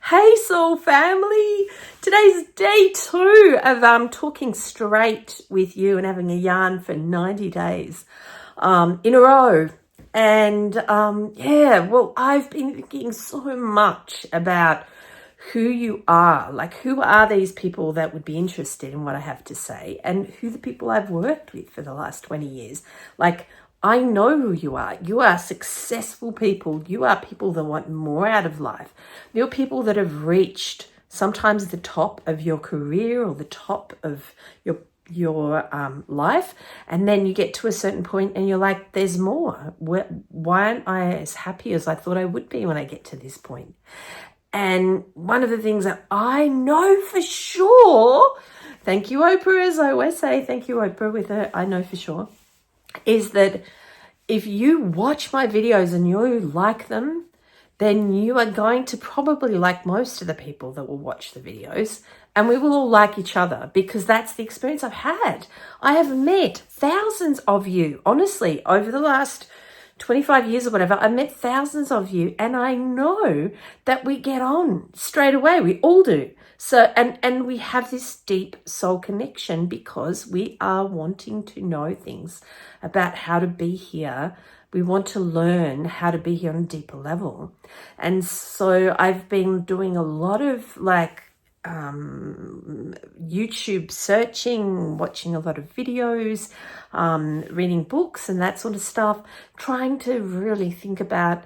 Hey soul family, today's day 2 of talking straight with you and having a yarn for 90 days in a row. And I've been thinking so much about who you are, like who are these people that would be interested in what I have to say, and who the people I've worked with for the last 20 years. Like, I know who you are. You are successful people. You are people that want more out of life. You're people that have reached sometimes the top of your career or the top of your life, and then you get to a certain point and you're like, there's more. Why aren't I as happy as I thought I would be when I get to this point? And one of the things that I know for sure, thank you Oprah, as I always say, thank you Oprah with her, I know for sure, is that if you watch my videos and you like them, then you are going to probably like most of the people that will watch the videos, and we will all like each other, because that's the experience I've had. I have met thousands of you, honestly, over the last 25 years or whatever. I met thousands of you, and I know that we get on straight away. We all do. So, and we have this deep soul connection because we are wanting to know things about how to be here. We want to learn how to be here on a deeper level. And so I've been doing a lot of YouTube searching, watching a lot of videos, reading books and that sort of stuff, trying to really think about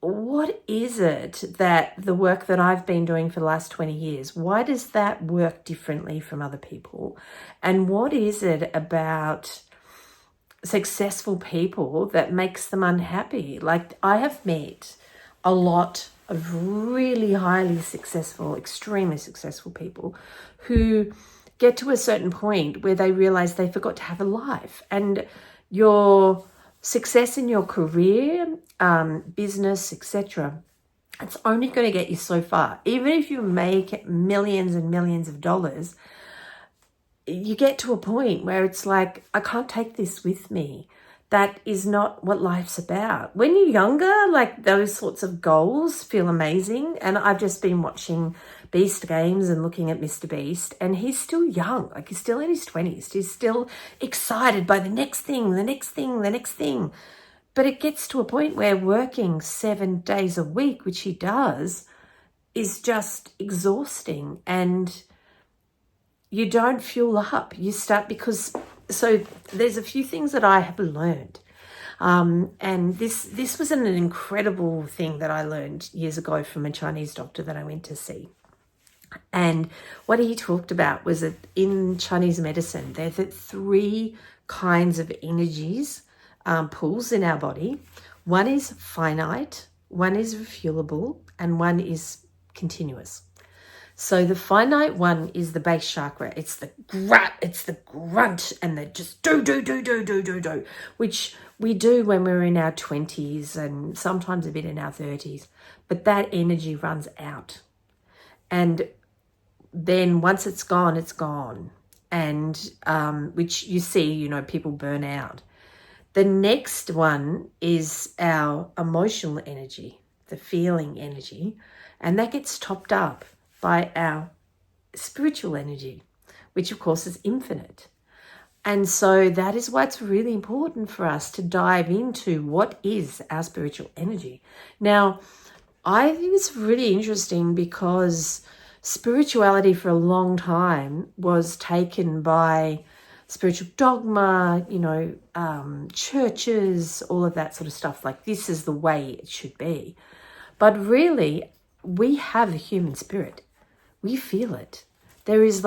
what is it that the work that I've been doing for the last 20 years, why does that work differently from other people? And what is it about successful people that makes them unhappy? Like, I have met a lot of really highly successful, extremely successful people who get to a certain point where they realize they forgot to have a life. And your success in your career, business, etc., it's only going to get you so far. Even if you make millions and millions of dollars, you get to a point where it's like, I can't take this with me. That is not what life's about. When you're younger, like, those sorts of goals feel amazing. And I've just been watching Beast Games and looking at Mr. Beast, and he's still young. Like, he's still in his 20s. He's still excited by the next thing, the next thing, the next thing. But it gets to a point where working 7 days a week, which he does, is just exhausting. And you don't fuel up. You start so there's a few things that I have learned. And this was an incredible thing that I learned years ago from a Chinese doctor that I went to see. And what he talked about was that in Chinese medicine, there's 3 kinds of energies, pools in our body. One is finite, one is refuelable, and one is continuous. So the finite one is the base chakra. It's the grunt, and the just do, which we do when we're in our 20s and sometimes a bit in our 30s. But that energy runs out. And then once it's gone, it's gone. And which you see, people burn out. The next one is our emotional energy, the feeling energy, and that gets topped up by our spiritual energy, which of course is infinite. And so that is why it's really important for us to dive into what is our spiritual energy. Now, I think it's really interesting because spirituality for a long time was taken by spiritual dogma, churches, all of that sort of stuff. Like, this is the way it should be. But really, we have a human spirit. We feel it. There is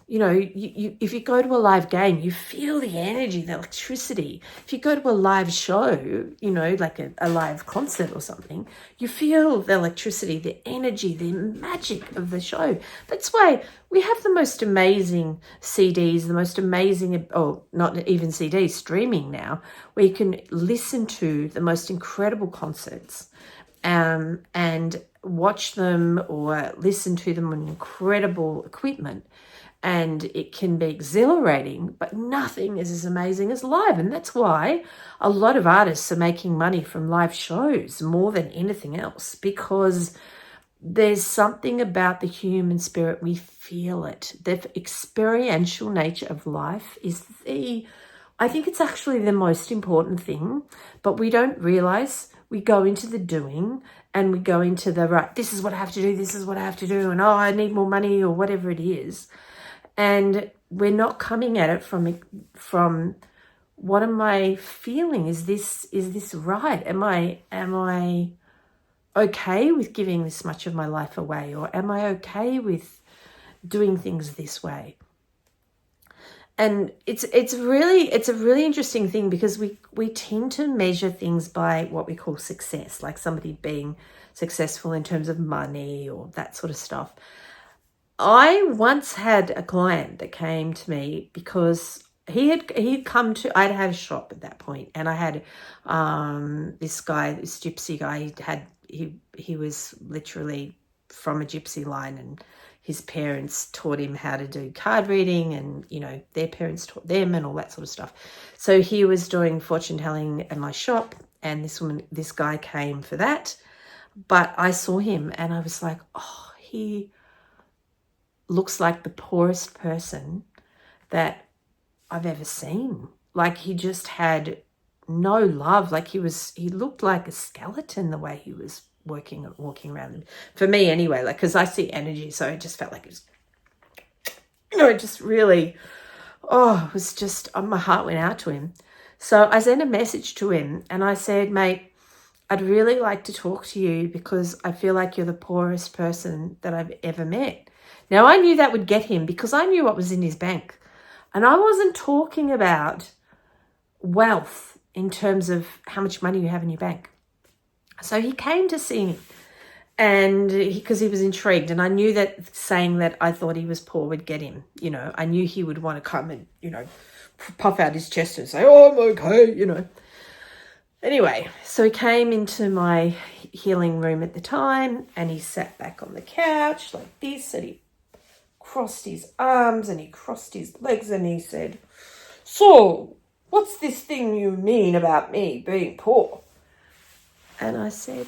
if you go to a live game, you feel the energy, the electricity. If you go to a live show, like a live concert or something, you feel the electricity, the energy, the magic of the show. That's why we have the most amazing CDs, the most amazing, not even CDs, streaming now, where you can listen to the most incredible concerts and watch them or listen to them on incredible equipment. And it can be exhilarating, but nothing is as amazing as live. And that's why a lot of artists are making money from live shows more than anything else, because there's something about the human spirit. We feel it. The experiential nature of life is I think it's actually the most important thing, but we don't realize. We go into the doing and we go into the, right, this is what I have to do, this is what I have to do, and oh, I need more money or whatever it is. And we're not coming at it from what am I feeling? Is this right? Am I okay with giving this much of my life away, or am I okay with doing things this way? And it's a really interesting thing, because we tend to measure things by what we call success, like somebody being successful in terms of money or that sort of stuff. I once had a client that came to me because he'd come to, I'd had a shop at that point, and I had this guy, this gypsy guy. He was literally from a gypsy line, and his parents taught him how to do card reading, and their parents taught them and all that sort of stuff. So he was doing fortune telling at my shop, and this guy came for that. But I saw him and I was like, oh, he looks like the poorest person that I've ever seen. Like, he just had no love. Like, he looked like a skeleton the way he was walking around. For me anyway, like, because I see energy, so it just felt like it was, it just really, it was just, my heart went out to him. So I sent a message to him and I said, mate, I'd really like to talk to you because I feel like you're the poorest person that I've ever met. Now, I knew that would get him because I knew what was in his bank. And I wasn't talking about wealth in terms of how much money you have in your bank. So he came to see me, and because he was intrigued, and I knew that saying that I thought he was poor would get him. I knew he would want to come and, puff out his chest and say, oh, I'm okay, Anyway, so he came into my healing room at the time, and he sat back on the couch like this, and he crossed his arms and he crossed his legs, and he said, so what's this thing you mean about me being poor? And I said,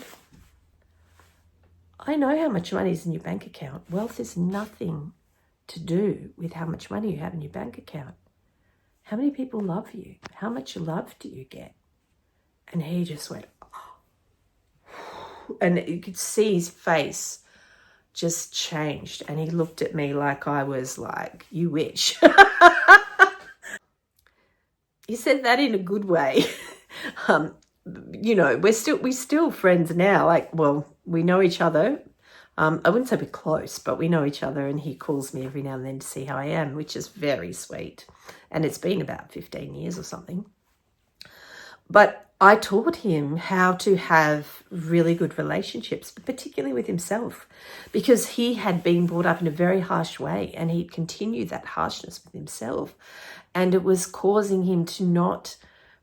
I know how much money is in your bank account. Wealth is nothing to do with how much money you have in your bank account. How many people love you? How much love do you get? And he just went, oh. And you could see his face just changed. And he looked at me like I was like, you wish. He said that in a good way. We're still friends now. Like, well, we know each other. I wouldn't say we're close, but we know each other, and he calls me every now and then to see how I am, which is very sweet. And it's been about 15 years or something. But I taught him how to have really good relationships, particularly with himself, because he had been brought up in a very harsh way, and he continued that harshness with himself. And it was causing him to not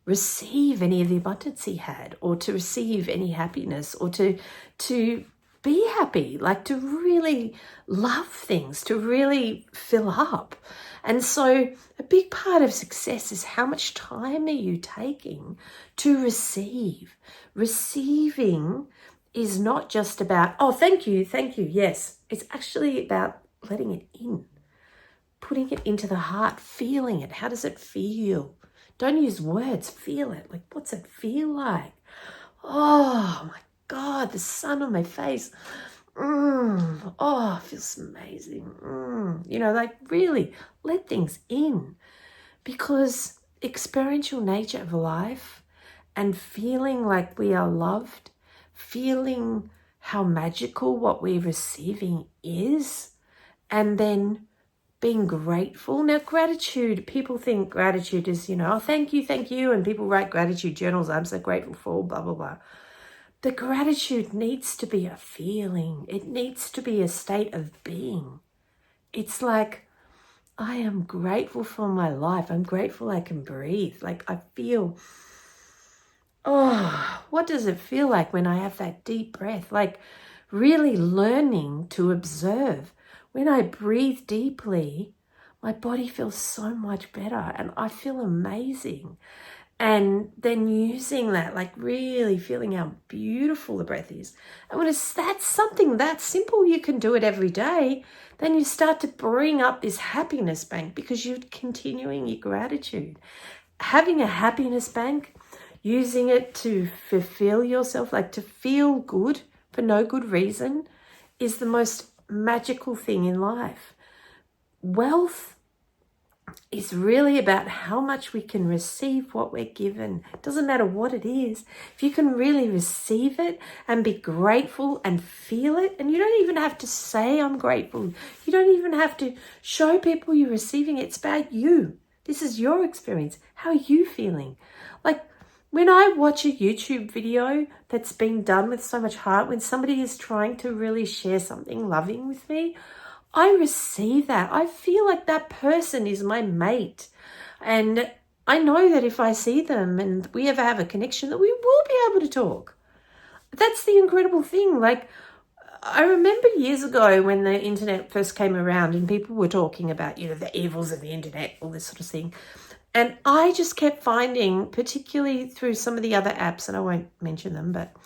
receive any of the abundance he had, or to receive any happiness, or to be happy, like to really love things, to really fill up. And so a big part of success is how much time are you taking to receive. Receiving is not just about, oh, thank you, yes. It's actually about letting it in, putting it into the heart, feeling it. How does it feel? Don't use words, feel it. Like, what's it feel like? Oh my God, the sun on my face. Oh, it feels amazing. Like, really let things in, because experiential nature of life and feeling like we are loved, feeling how magical what we're receiving is, and then being grateful. Now, gratitude, people think gratitude is, oh, thank you. And people write gratitude journals. I'm so grateful for, blah, blah, blah. The gratitude needs to be a feeling. It needs to be a state of being. It's like, I am grateful for my life. I'm grateful I can breathe. Like, I feel, what does it feel like when I have that deep breath? Like, really learning to observe. When I breathe deeply, my body feels so much better and I feel amazing. And then using that, like really feeling how beautiful the breath is. And when that's something that simple, you can do it every day, then you start to bring up this happiness bank because you're continuing your gratitude. Having a happiness bank, using it to fulfill yourself, like to feel good for no good reason, is the most magical thing in life. Wealth is really about how much we can receive what we're given. It doesn't matter what it is. If you can really receive it and be grateful and feel it, and you don't even have to say I'm grateful. You don't even have to show people you're receiving it. It's about you. This is your experience. How are you feeling? Like when I watch a YouTube video that's been done with so much heart, when somebody is trying to really share something loving with me, I receive that. I feel like that person is my mate. And I know that if I see them and we ever have a connection, that we will be able to talk. That's the incredible thing. Like, I remember years ago when the internet first came around and people were talking about, the evils of the internet, all this sort of thing. And I just kept finding, particularly through some of the other apps, and I won't mention them, but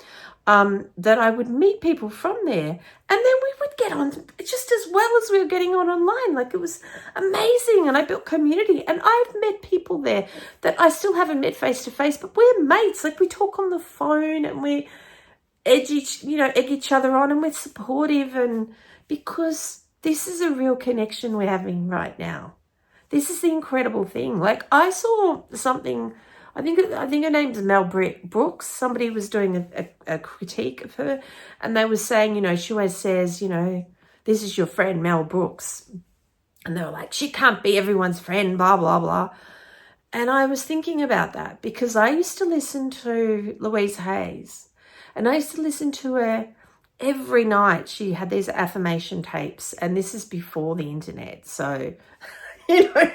that I would meet people from there, and then we would get on just as well as we were getting on online. Like, it was amazing, and I built community, and I've met people there that I still haven't met face to face, but we're mates. Like, we talk on the phone, and we egg each other on, and we're supportive, and because this is a real connection we're having right now. This is the incredible thing. Like, I saw something, I think her name's Mel Brooks. Somebody was doing a critique of her, and they were saying, she always says, this is your friend Mel Brooks. And they were like, she can't be everyone's friend, blah, blah, blah. And I was thinking about that because I used to listen to Louise Hayes, and I used to listen to her every night. She had these affirmation tapes, and this is before the internet. So, I'm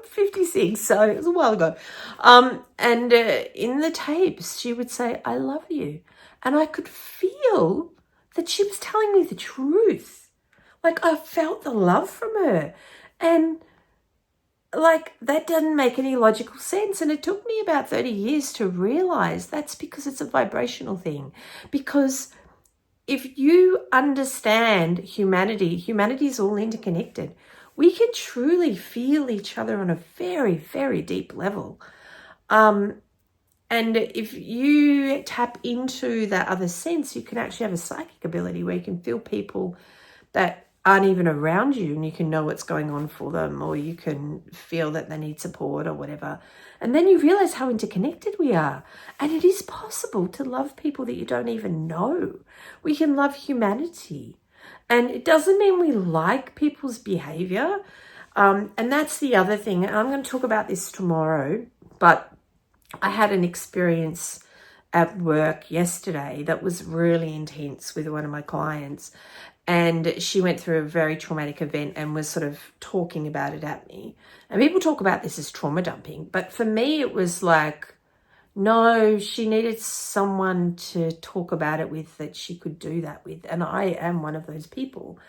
56, so it was a while ago. And in the tapes, she would say, I love you. And I could feel that she was telling me the truth. Like, I felt the love from her. And like, that doesn't make any logical sense. And it took me about 30 years to realize that's because it's a vibrational thing. Because if you understand humanity is all interconnected. We can truly feel each other on a very, very deep level. And if you tap into that other sense, you can actually have a psychic ability where you can feel people that aren't even around you, and you can know what's going on for them, or you can feel that they need support or whatever. And then you realize how interconnected we are. And it is possible to love people that you don't even know. We can love humanity. And it doesn't mean we like people's behavior. And that's the other thing. And I'm going to talk about this tomorrow, but I had an experience at work yesterday that was really intense with one of my clients. And she went through a very traumatic event and was sort of talking about it at me. And people talk about this as trauma dumping. But for me, it was like, no, she needed someone to talk about it with that she could do that with. And I am one of those people.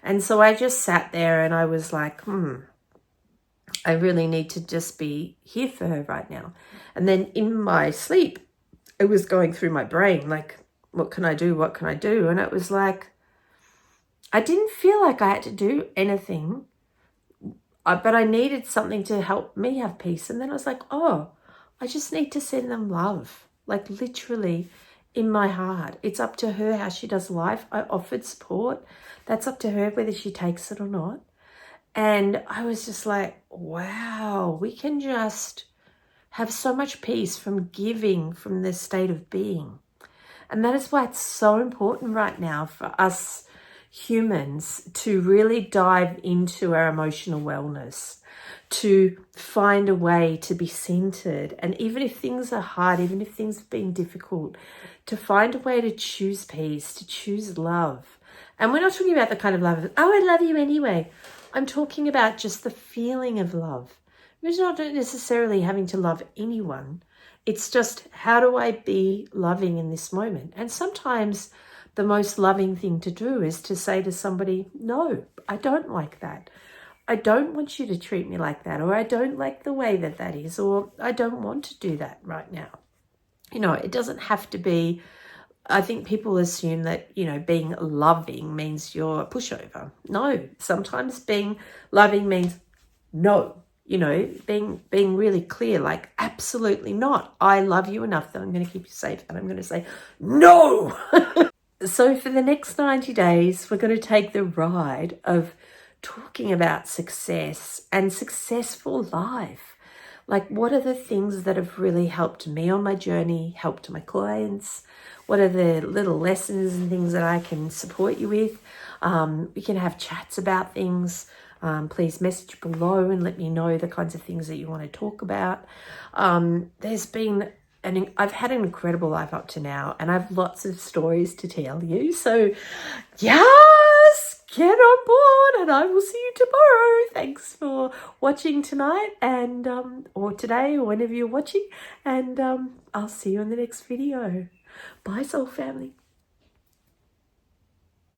And so I just sat there and I was like, I really need to just be here for her right now. And then in my sleep, it was going through my brain, like, what can I do? What can I do? And it was like, I didn't feel like I had to do anything, but I needed something to help me have peace. And then I was like, I just need to send them love, like literally in my heart. It's up to her how she does life. I offered support. That's up to her whether she takes it or not. And I was just like, wow, we can just have so much peace from giving from this state of being. And that is why it's so important right now for us humans to really dive into our emotional wellness, to find a way to be centered. And even if things are hard, even if things have been difficult, to find a way to choose peace, to choose love. And we're not talking about the kind of love of, I love you anyway. I'm talking about just the feeling of love. It's not necessarily having to love anyone. It's just, how do I be loving in this moment? And sometimes the most loving thing to do is to say to somebody, no, I don't like that. I don't want you to treat me like that, or I don't like the way that that is, or I don't want to do that right now. You know, it doesn't have to be, I think people assume that, you know, being loving means you're a pushover. No, sometimes being loving means no, you know, being really clear, like, absolutely not. I love you enough that I'm going to keep you safe, and I'm going to say no. So for the next 90 days, we're going to take the ride of talking about success and successful life. Like, what are the things that have really helped me on my journey, helped my clients? What are the little lessons and things that I can support you with? We can have chats about things. Please message below and let me know the kinds of things that you want to talk about. There's been I've had an incredible life up to now, and I have lots of stories to tell you. So, yes, get on board, and I will see you tomorrow. Thanks for watching tonight, and or today, or whenever you're watching, and I'll see you in the next video. Bye, soul family.